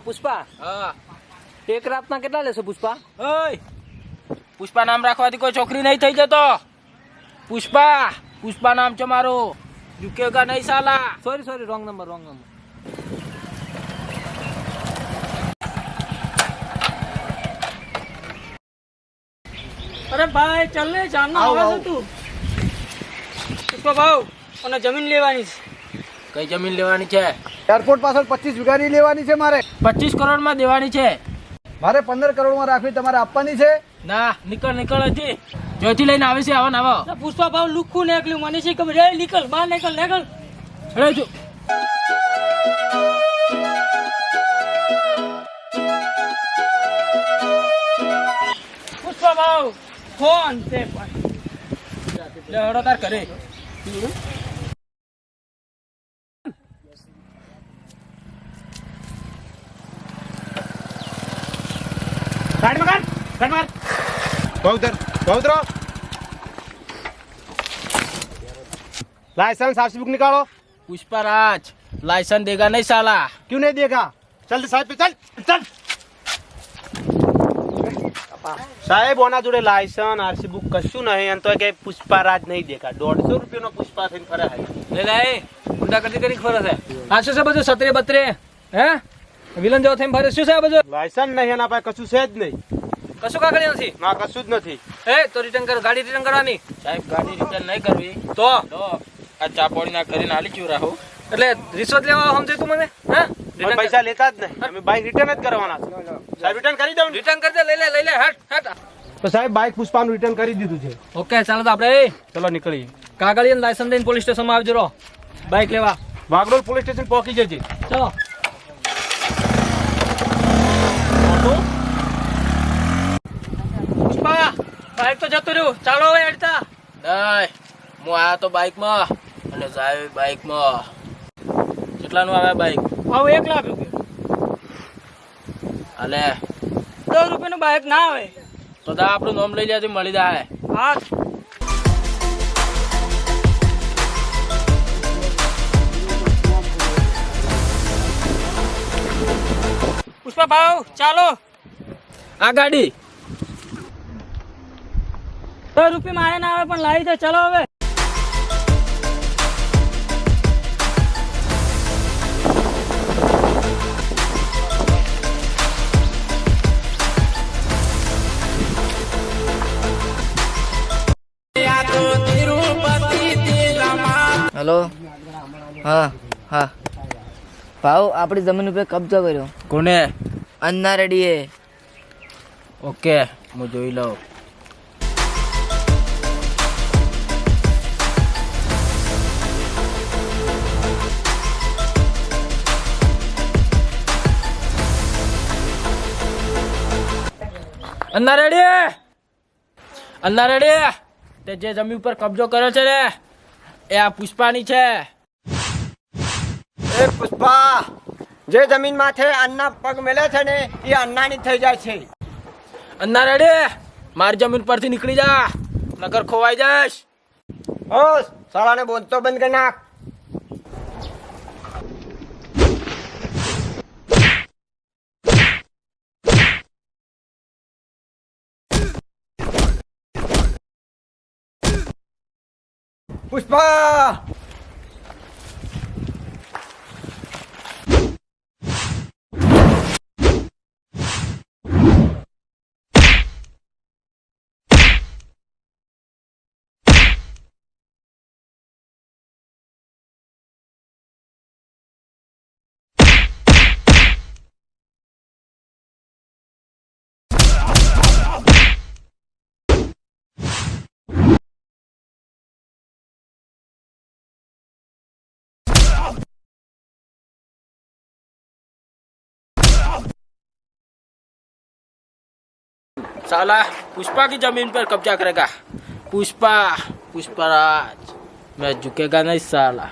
પુષ્પા હા એક રાતના કેટલા લેશો પુષ્પા? ઓય પુષ્પા નામ રાખવાથી કોઈ છોકરી નહીં થઈ જતો. પુષ્પા નામ છે મારું. ઝુકેગા નહીં સાલા. Sorry wrong number. અરે ભાઈ ચાલ ને જાનનો આવે છે તું. પુષ્પા ભાવ અને જમીન લેવાની છે. કઈ જમીન લેવાની છે? એરપોર્ટ પાછળ 25 વીઘાની લેવાની છે મારે. 25 કરોડમાં દેવાની છે. મારે 15 કરોડમાં રાખવી તમારે આપવાની છે. ના નીકળ હજી. જોઈથી લઈને આવે છે આવો. પુષ્પા ભાવ લુખું નીકળ્યું મને છે ખબર. એ નીકળ બહાર નીકળ. અરે જો પુષ્પા ભાવ ફોન છે પણ લે હડો તાર કરે. बहुतर लाइसेंस आरसी बुक निकालो. पुष्पराज लाइसेंस देगा नहीं साला. क्यों नहीं देगा? चल साहब पे चल. સાહેબ ઓના જોડે લાયસન્સ આરસી બુક કશું નહીં અને તો કે પુષ્પારાજ નહીં દેખા. 150 રૂપિયાનો પુષ્પા થઈને ફરે છે. લે ગુંડા કરી ફરે છે. આ શું છે બધું સત્રે બત્રે હે વિલન જેવો થઈને ફરે શું છે આ બધું? લાયસન્સ નહીં એના પાસે કશું છે જ નહીં. કશું કાગળ નથી. ના કશું જ નથી. તો રિટર્ન કર. ગાડી રિટર્ન કરવાની. સાહેબ ગાડી રિટર્ન નહીં કરવી તો આ ચા પાણી ના કરીને હાલી ચૂ રાહું. એટલે રિશ્વત લેવા સમજે તું મને? હા અમે પૈસા લેતા જ નહીં. અમે બાઇક રિટર્ન જ કરવાના છે. સાહેબ રિટર્ન કરી દઉં. રિટર્ન કરજે. લઈ લે હટ. તો સાહેબ બાઇક પુષ્પાનું રિટર્ન કરી દીધું છે. ઓકે ચાલો તો આપણે ચલો નીકળીએ. કાગળિયા અને લાયસન્સ લઈને પોલીસ સ્ટેશનમાં આવજો. રો બાઇક લેવા વાગડોલ પોલીસ સ્ટેશન પહોંચી જજે. ચલો. પુષ્પા બાઇક તો જતું રહ્યું. ચાલો હવે હેડતા. નહીં હું આયા તો બાઇકમાં અને જાય બાઇકમાં. કેટલાનું આવે બાઇક? ભાવ 1 લાખ રૂપિયા. હાલે 10 રૂપિયાનું બાઇક ના આવે. તો દા આપણું નામ લઈ જાય મળી જાય. હા પુષ્પા ભાવ ચાલો. આ ગાડી 10 રૂપિયા મારે ના આવે પણ લાવી દે. ચાલો હવે. હેલો હા ભાવ આપણી જમીન ઉપર કબજો કર્યો. કોને? અન્ના રેડીએ. ઓકે હું જોઈ લઉં. अन्ना रेडी તે જે જમીન ઉપર કબજો કર્યો છે ને એ આ પુષ્પાની છે. એ પુષ્પા જે જમીન માથે અન્ના પગ મેલે છે ને એ અન્નાની થઈ જાય છે. अन्ना રેડી મારી જમીન પરથી નીકળી જા નગર ખોવાઈ જઈશ. ઓ સાળાને બોલતો બંધ કરી નાખ. પુષ્પા साला पुष्पा की जमीन पर कब्जा करेगा. पुष्पराज मैं झुकेगा नहीं साला.